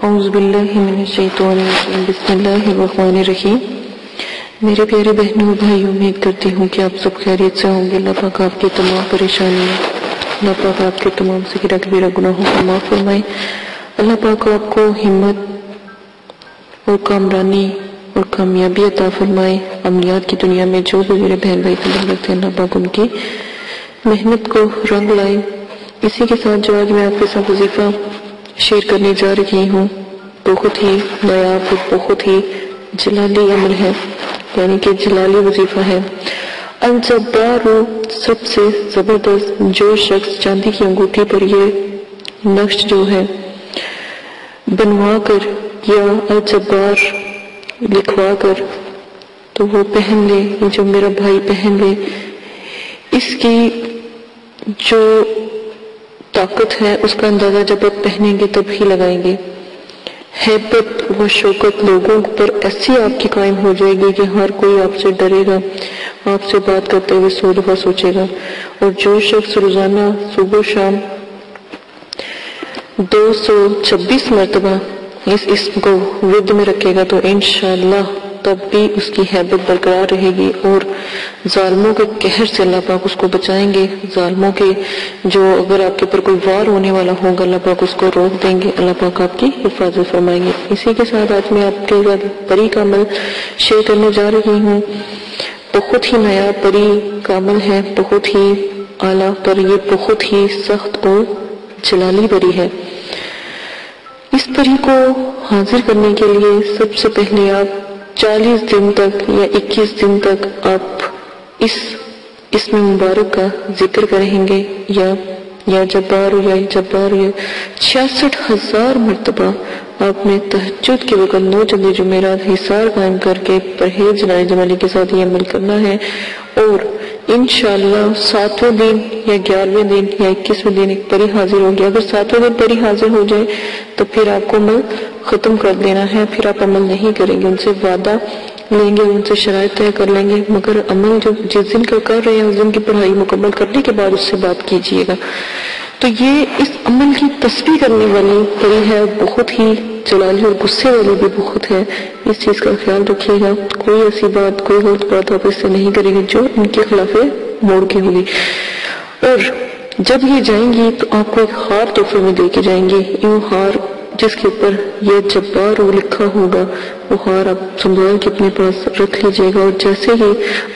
اعوذ باللہ من الشیطان الرجیم بسم اللہ الرحمن الرحیم۔ میرے پیارے بہنوں اور بھائیوں، امید کرتی ہوں کہ آپ سب خیریت سے ہوں گے۔ اللہ پاک آپ کی تمام پریشانیاں، اللہ پاک آپ کے تمام صغیرہ کبیرہ گناہوں کو معاف فرمائے۔ اللہ پاک آپ کو ہمت اور کامرانی اور کامیابی عطا فرمائے۔ عملیات کی دنیا میں جو بھی میرے بہن بھائی قدم رکھتے ہیں، اللہ پاک ان کی محنت کو رنگ لائے۔ اسی کے ساتھ جو آج میں آپ کے ساتھ وظیفہ شیئر کرنے جا رہی ہوں، بہت ہی نایاب اور بہت ہی جلالی عمل ہے، یعنی کہ جلالی وظیفہ ہے۔ الجبار، سب سے زبردست جو شخص چاندی کی انگوٹھی پر یہ نقش جو ہے بنوا کر یا الجبار لکھوا کر تو وہ پہن لے، یہ جو میرا بھائی پہن لے، اس کی جو طاقت ہے اس کا اندازہ جب آپ پہنیں گے تب ہی لگائیں گے۔ ہیبت و شوکت لوگوں پر ایسی آپ کی قائم ہو جائے گی کہ ہر کوئی آپ سے ڈرے گا، آپ سے بات کرتے ہوئے 100 دفعہ سوچے گا۔ اور جو شخص روزانہ صبح و شام 226 مرتبہ اس اسم کو ورد میں رکھے گا تو انشاءاللہ تب بھی اس کی ہیبت برقرار رہے گی، اور ظالموں کے قہر سے اللہ پاک اس کو بچائیں گے۔ ظالموں کے جو اگر آپ کے اوپر کوئی وار ہونے والا ہوگا، اللہ پاک اس کو روک دیں گے، اللہ پاک آپ کی حفاظت فرمائیں گے۔ اسی کے ساتھ آج میں آپ کے ساتھ پری کا عمل شیئر کرنے جا رہی ہوں۔ بہت ہی نیا پری کا عمل ہے، بہت ہی اعلیٰ، پر یہ بہت ہی سخت اور جلالی پری ہے۔ اس پری کو حاضر کرنے کے لیے سب سے پہلے آپ 40 دن تک یا 21 دن تک آپ اس اسم مبارک کا ذکر کریں گے، یا جبار یا جبار، یا 66,000 مرتبہ آپ نے تہجد کے وقت 9 جلدی جمعرات حصار قائم کر کے پرہیز جنائے جمالی کے ساتھ یہ عمل کرنا ہے، اور انشاءاللہ 7ویں دن یا 11ویں دن یا 21ویں دن ایک پری حاضر ہوگی۔ اگر 7ویں دن پری حاضر ہو جائے تو پھر آپ کو عمل ختم کر دینا ہے، پھر آپ عمل نہیں کریں گے، ان سے وعدہ لیں گے، ان سے شرائط طے کر لیں گے، مگر عمل جو جس دن کا کر رہے ہیں اس دن کی پڑھائی مکمل کرنے کے بعد اس سے بات کیجیے گا۔ تو یہ اس عمل کی تسبیح کرنے والی پری ہے، بہت ہی جلالی اور غصے والی بھی بہت ہے۔ اس چیز کا خیال رکھیے گا، کوئی ایسی بات، کوئی غلط بات آپ اس سے نہیں کریں گے جو ان کے خلاف موڑ کے ہوگی۔ اور جب یہ جائیں گی تو آپ کو ایک ہار تحفے میں دے کے جائیں گے، یوں ہار جس کے اوپر یہ جبار لکھا ہوگا، وہ ہار آپ سنبھال کے اپنے پاس رکھ لیجئے گا، اور جیسے ہی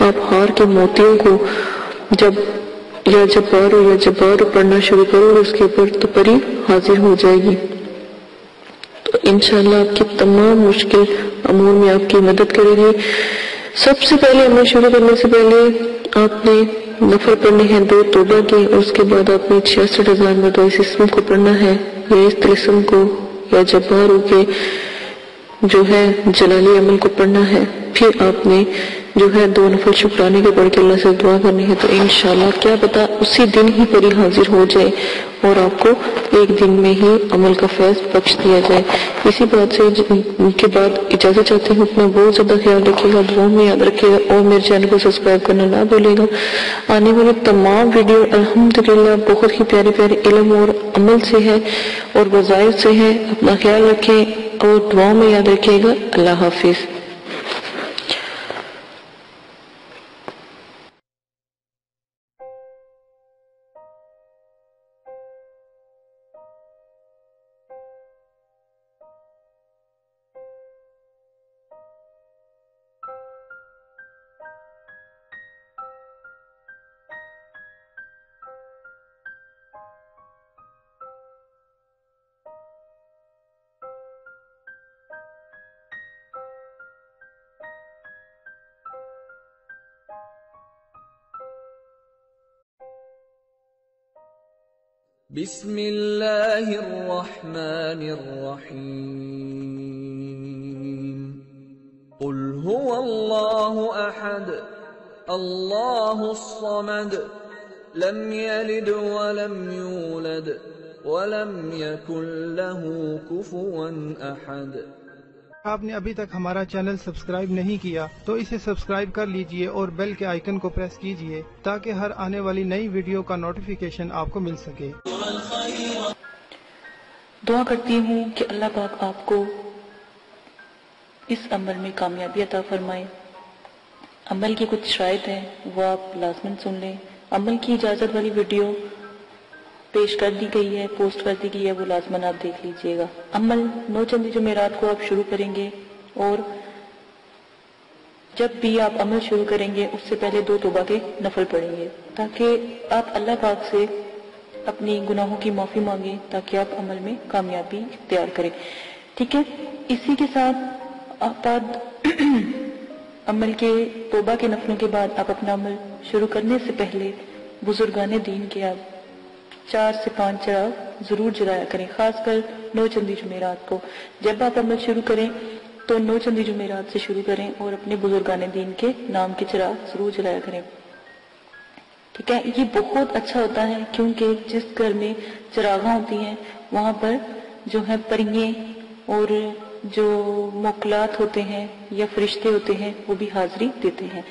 آپ ہار کے موتیوں کو جب یا جبار پڑھنا شروع کرو اس کے اوپر تو پری حاضر ہو جائے گی، تو انشاءاللہ آپ کی تمام مشکل امور میں آپ کی مدد کرے گی۔ سب سے پہلے عمل شروع کرنے سے پہلے آپ نے نفل پڑھنے ہیں 2 توبہ کے، اور اس کے بعد آپ نے 66,000 مرتبہ اس اسم کو پڑھنا ہے، یا اس طلسم کو یا جباروں کے جو ہے جلالی عمل کو پڑھنا ہے۔ پھر آپ نے جو ہے 2 نفل شکرانے کے پڑھ کے اللہ سے دعا کرنی ہے، تو انشاءاللہ کیا پتا اسی دن ہی پری حاضر ہو جائے اور آپ کو ایک دن میں ہی عمل کا فیض بخش دیا جائے۔ اسی بات سے کے بعد اجازت چاہتے ہیں، اپنا بہت زیادہ خیال رکھے گا، دعاؤں میں یاد رکھے گا، اور میرے چینل کو سبسکرائب کرنا نہ بھولے گا۔ آنے والے تمام ویڈیو الحمدللہ بہت ہی پیارے پیارے علم اور عمل سے ہے اور وظائف سے ہے۔ اپنا خیال رکھیں اور دعاؤں میں یاد رکھے گا۔ اللہ حافظ۔ بسم اللہ الرحمن الرحیم۔ قل هو اللہ احد اللہ الصمد لم یلد ولم یولد ولم یکن له کفوا احد۔ آپ نے ابھی تک ہمارا چینل سبسکرائب نہیں کیا تو اسے سبسکرائب کر لیجئے اور بیل کے آئیکن کو پریس کیجئے تاکہ ہر آنے والی نئی ویڈیو کا نوٹیفیکیشن آپ کو مل سکے۔ دعا کرتی ہوں کہ اللہ پاک آپ کو اس عمل میں کامیابی عطا فرمائے۔ عمل کی کچھ شرائط ہیں، وہ آپ لازماً سن لیں۔ عمل کی اجازت والی ویڈیو پیش کر دی گئی ہے، پوسٹ کر دی گئی ہے، وہ لازماً آپ دیکھ لیجئے گا۔ عمل 9 چندی جمعرات کو آپ شروع کریں گے، اور جب بھی آپ عمل شروع کریں گے اس سے پہلے 2 توبہ کے نفل پڑھیں گے، تاکہ آپ اللہ پاک سے اپنی گناہوں کی معافی مانگیں، تاکہ آپ عمل میں کامیابی اختیار کریں، ٹھیک ہے۔ اسی کے ساتھ آپ عمل کے توبہ کے نفلوں کے بعد آپ اپنا عمل شروع کرنے سے پہلے بزرگان دین کے آپ 4 سے 5 چراغ ضرور جلایا کریں، خاص کر 9 چندی جمعرات کو۔ جب آپ عمل شروع کریں تو 9 چندی جمعرات سے شروع کریں، اور اپنے بزرگان دین کے نام کے چراغ ضرور جلایا کریں، ٹھیک ہے۔ یہ بہت اچھا ہوتا ہے، کیونکہ جس گھر میں چراغاں ہوتی ہیں وہاں پر جو ہے پریے اور جو موکلات ہوتے ہیں یا فرشتے ہوتے ہیں وہ بھی حاضری دیتے ہیں۔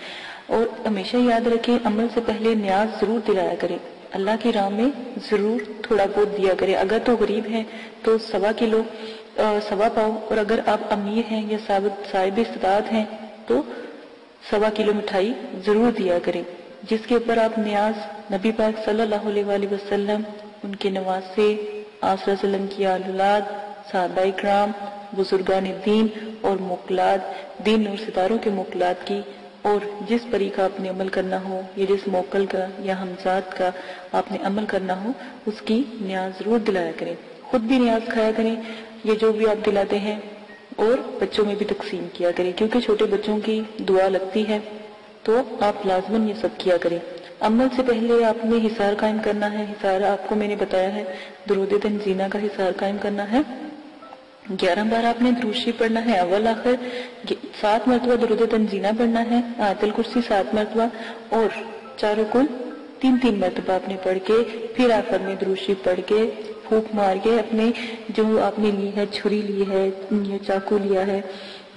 اور ہمیشہ یاد رکھیں، عمل سے پہلے نیاز ضرور دلایا کریں، اللہ کی راہ میں ضرور تھوڑا بہت دیا کریں۔ اگر تو غریب ہیں تو 1.25 کلو 1.25 پاؤ، اور اگر آپ امیر ہیں یا صاحب استطاعت ہیں تو 1.25 کلو مٹھائی ضرور دیا کریں، جس کے اوپر آپ نیاز نبی پاک صلی اللہ علیہ وآلہ وسلم، ان کے نواسے، آپ صلی اللہ علیہ وسلم کی اولاد، صحابہ اکرام، بزرگان دین اور موکلات، دین اور ستاروں کے موکلات کی، اور جس پری کا آپ نے عمل کرنا ہو یا جس موکل کا یا ہمزاد کا آپ نے عمل کرنا ہو، اس کی نیاز ضرور دلایا کریں۔ خود بھی نیاز کھایا کریں، یہ جو بھی آپ دلاتے ہیں، اور بچوں میں بھی تقسیم کیا کریں، کیونکہ چھوٹے بچوں کی دعا لگتی ہے، تو آپ لازماً یہ سب کیا کریں۔ عمل سے پہلے آپ نے حصار قائم کرنا ہے۔ حصار آپ کو میں نے بتایا ہے، درود تنزینہ کا حصار قائم کرنا ہے۔ 11 بار آپ نے درود شریف پڑھنا ہے، اول آخر 7 مرتبہ درود تنزینہ پڑھنا ہے، آیت الکرسی 7 مرتبہ، اور چاروں کل 3 مرتبہ آپ نے پڑھ کے پھر آخر میں درود شریف پڑھ کے پھونک مار کے اپنے جو آپ نے لی ہے، چھری لی ہے یا چاقو لیا ہے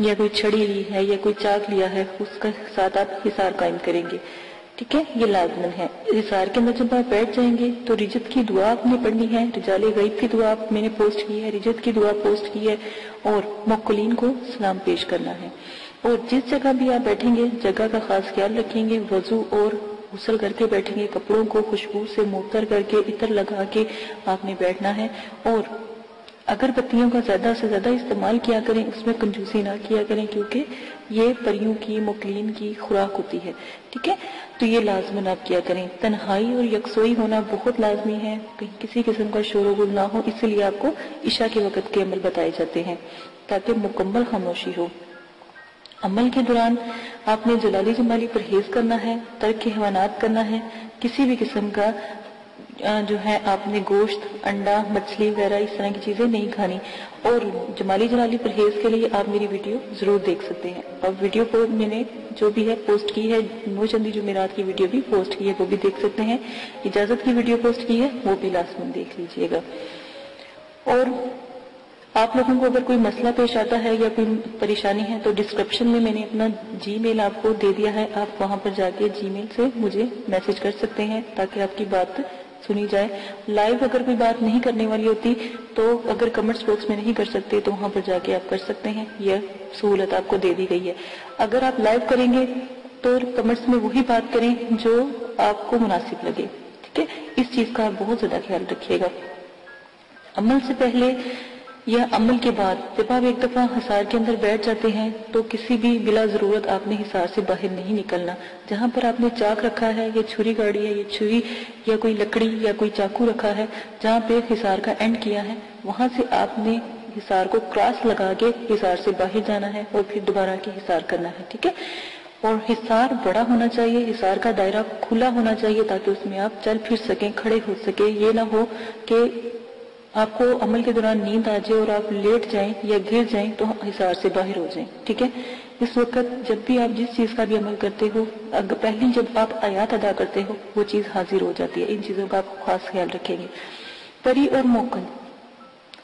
یا کوئی چھڑی لی ہے یا کوئی چاک لیا ہے، اس کا ساتھ آپ حصار قائم کریں گے، ٹھیک ہے۔ یہ لازمن ہے۔ حصار کے اندر جب آپ بیٹھ جائیں گے تو رجت کی دعا آپ نے پڑھنی ہے، رجال غیب کی دعا میں نے پوسٹ کی ہے، رجت کی دعا پوسٹ کی ہے، اور موکلین کو سلام پیش کرنا ہے۔ اور جس جگہ بھی آپ بیٹھیں گے جگہ کا خاص خیال رکھیں گے، وضو اور غسل کر کے بیٹھیں گے، کپڑوں کو خوشبو سے معطر کر کے عطر لگا کے آپ نے بیٹھنا ہے، اور اگر بتیوں کا زیادہ سے زیادہ استعمال کیا کریں، اس میں کنجوسی نہ کیا کریں، کیونکہ یہ پریوں کی موکلین کی خوراک ہوتی ہے، ٹھیک ہے۔ تو یہ لازماً آپ کیا کریں۔ تنہائی اور یکسوئی ہونا بہت لازمی ہے، کہیں کسی قسم کا شور و غل نہ ہو، اس لیے آپ کو عشاء کے وقت کے عمل بتائے جاتے ہیں تاکہ مکمل خاموشی ہو۔ عمل کے دوران آپ نے جلالی جمالی پرہیز کرنا ہے، ترک حیوانات کرنا ہے، کسی بھی قسم کا جو ہے آپ نے گوشت، انڈا، مچھلی وغیرہ اس طرح کی چیزیں نہیں کھانی، اور جمالی جلالی پرہیز کے لیے آپ میری ویڈیو ضرور دیکھ سکتے ہیں، اور ویڈیو کو میں نے جو بھی ہے پوسٹ کی ہے، 9 چندی جمعرات کی ویڈیو بھی پوسٹ کی ہے، وہ بھی دیکھ سکتے ہیں، اجازت کی ویڈیو پوسٹ کی ہے، وہ بھی لازماً دیکھ لیجئے گا۔ اور آپ لوگوں کو اگر کوئی مسئلہ پیش آتا ہے یا کوئی پریشانی ہے تو ڈسکرپشن میں نے اپنا جی میل آپ کو دے دیا ہے، آپ وہاں پر جا کے جی میل سے مجھے میسج کر سکتے ہیں تاکہ آپ کی بات سنی جائے۔ لائیو اگر کوئی بات نہیں کرنے والی ہوتی تو اگر کمنٹس باکس میں نہیں کر سکتے تو وہاں پر جا کے آپ کر سکتے ہیں، یہ سہولت آپ کو دے دی گئی ہے۔ اگر آپ لائیو کریں گے تو کمنٹس میں وہی بات کریں جو آپ کو مناسب لگے، ٹھیک ہے۔ اس چیز کا آپ بہت زیادہ خیال رکھیے گا۔ عمل سے پہلے یا عمل کے بعد جب آپ ایک دفعہ حصار کے اندر بیٹھ جاتے ہیں تو کسی بھی بلا ضرورت آپ نے حصار سے باہر نہیں نکلنا۔ جہاں پر آپ نے چاک رکھا ہے یا چھری گاڑی ہے یا چھری یا کوئی لکڑی یا کوئی چاقو رکھا ہے، جہاں پہ حصار کا اینڈ کیا ہے، وہاں سے آپ نے حصار کو کراس لگا کے حصار سے باہر جانا ہے اور پھر دوبارہ کے حصار کرنا ہے، ٹھیک ہے۔ اور حصار بڑا ہونا چاہیے، حصار کا دائرہ کھلا ہونا چاہیے تاکہ اس میں آپ چل پھر سکیں، کھڑے ہو سکیں۔ یہ نہ ہو کہ آپ کو عمل کے دوران نیند آ جائے اور آپ لیٹ جائیں یا گر جائیں تو حصار سے باہر ہو جائیں، ٹھیک ہے۔ اس وقت جب بھی آپ جس چیز کا بھی عمل کرتے ہو، پہلی جب آپ آیات ادا کرتے ہو وہ چیز حاضر ہو جاتی ہے، ان چیزوں کا آپ خاص خیال رکھیں گے۔ پری اور موکل،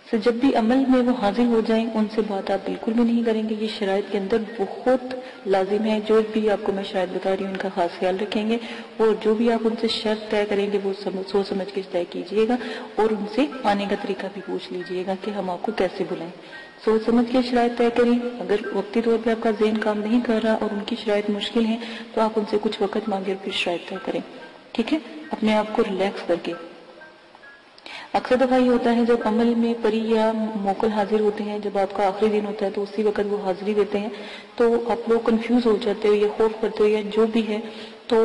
سے جب بھی عمل میں وہ حاضر ہو جائیں ان سے بات آپ بالکل بھی نہیں کریں گے. یہ شرائط کے اندر بہت لازم ہے. جو بھی آپ کو میں شرائط بتا رہی ہوں ان کا خاص خیال رکھیں گے, اور جو بھی آپ ان سے شرط طے کریں گے وہ سوچ سمجھ کے طے کیجیے گا, اور ان سے آنے کا طریقہ بھی پوچھ لیجیے گا کہ ہم آپ کو کیسے بلائیں. سوچ سمجھ کے شرائط طے کریں. اگر وقتی طور پہ آپ کا ذہن کام نہیں کر رہا اور ان کی شرائط مشکل ہیں تو آپ ان سے کچھ وقت مانگے اور پھر شرائط طے کریں. ٹھیک ہے, اپنے آپ کو ریلیکس کر کے. اکثر دفعہ یہ ہوتا ہے جب عمل میں پری یا موکل حاضر ہوتے ہیں, جب آپ کا آخری دن ہوتا ہے تو اسی وقت وہ حاضری دیتے ہیں, تو آپ لوگ کنفیوز ہو جاتے ہو یا خوف کرتے ہو یا جو بھی ہے. تو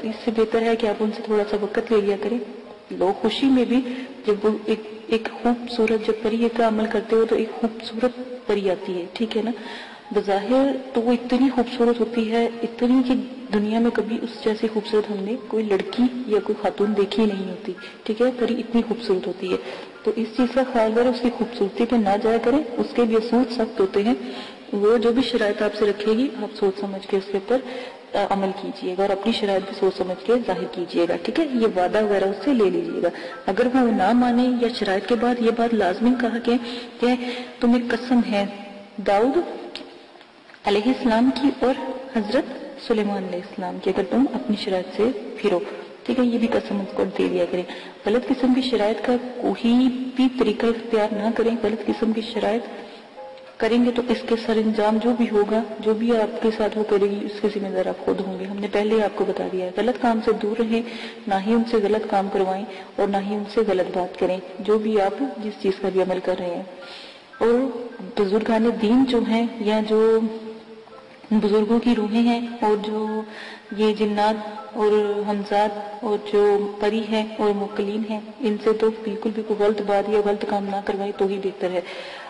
اس سے بہتر ہے کہ آپ ان سے تھوڑا سا وقت لے لیا کریں. لوگ خوشی میں بھی جب وہ ایک خوبصورت جب پری کا عمل کرتے ہو تو ایک خوبصورت پری آتی ہے. ٹھیک ہے نا, بظاہر تو وہ اتنی خوبصورت ہوتی ہے, اتنی کہ دنیا میں کبھی اس جیسی خوبصورت ہم نے کوئی لڑکی یا کوئی خاتون دیکھی نہیں ہوتی. ٹھیک ہے, پری اتنی خوبصورت ہوتی ہے. تو اس چیز کا خیال کریں, اس کی خوبصورتی پہ نہ جایا کریں. اس کے بھی اصول سخت ہوتے ہیں. وہ جو بھی شرائط آپ سے رکھے گی آپ سوچ سمجھ کے اس کے اوپر عمل کیجیے گا, اور اپنی شرائط بھی سوچ سمجھ کے ظاہر کیجیے گا. ٹھیک ہے, یہ وعدہ وغیرہ اس سے لے لیجیے گا. اگر وہ نہ مانے یا شرائط کے بعد یہ بات لازمی کہا کہ تمہیں قسم ہے داؤد علیہ السلام کی اور حضرت سلیمان علیہ السلام کی, اگر تم اپنی شرائط سے پھرو. ٹھیک ہے, یہ بھی قسم اس کو دے دیا کریں. غلط قسم کی شرائط کا کوئی بھی طریقہ اختیار نہ کریں. غلط قسم کی شرائط کریں گے تو اس کے سر انجام جو بھی ہوگا, جو بھی آپ کے ساتھ وہ کرے گی, اس کے ذمہ دار آپ خود ہوں گے. ہم نے پہلے ہی آپ کو بتا دیا ہے. غلط کام سے دور رہیں, نہ ہی ان سے غلط کام کروائیں اور نہ ہی ان سے غلط بات کریں جو بھی آپ جس چیز کا بھی عمل کر رہے ہیں. اور بزرگان دین جو ہیں یا جو بزرگوں کی روحیں ہیں اور جو یہ جنات اور حمزات اور جو پری ہیں اور موکلین ہیں, ان سے تو بالکل بھی کوئی غلط بات یا غلط کام نہ کروائے تو ہی بہتر ہے.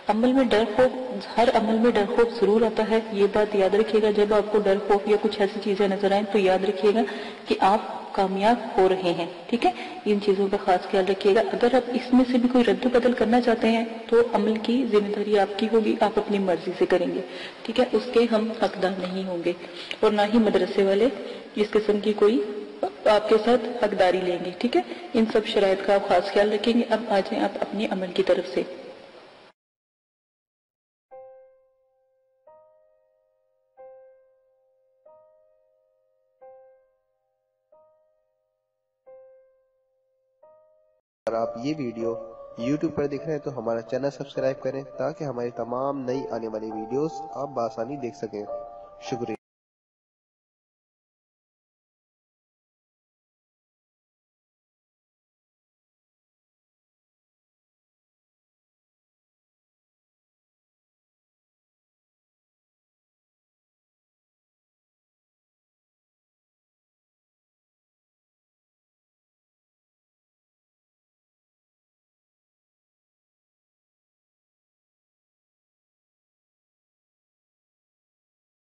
عمل میں ڈر خوف, ہر عمل میں ڈر خوف ضرور آتا ہے, یہ بات یاد رکھیے گا. جب آپ کو ڈر خوف یا کچھ ایسی چیزیں نظر آئیں تو یاد رکھیے گا کہ آپ کامیاب ہو رہے ہیں. ٹھیک ہے, ان چیزوں کا خاص خیال رکھیے گا. اگر آپ اس میں سے بھی کوئی رد و بدل کرنا چاہتے ہیں تو عمل کی ذمہ داری آپ کی ہوگی, آپ اپنی مرضی سے کریں گے. ٹھیک ہے, اس کے ہم حقدار نہیں ہوں گے, اور نہ ہی مدرسے والے اس قسم کی کوئی آپ کے ساتھ حقداری لیں گے. ٹھیک ہے, ان سب شرائط کا آپ خاص خیال رکھیں گے. اب آ جائیں آپ اپنے عمل کی طرف سے. اگر آپ یہ ویڈیو YouTube پر دیکھ رہے ہیں تو ہمارا چینل سبسکرائب کریں تاکہ ہماری تمام نئی آنے والی ویڈیوز آپ بآسانی دیکھ سکیں. شکریہ.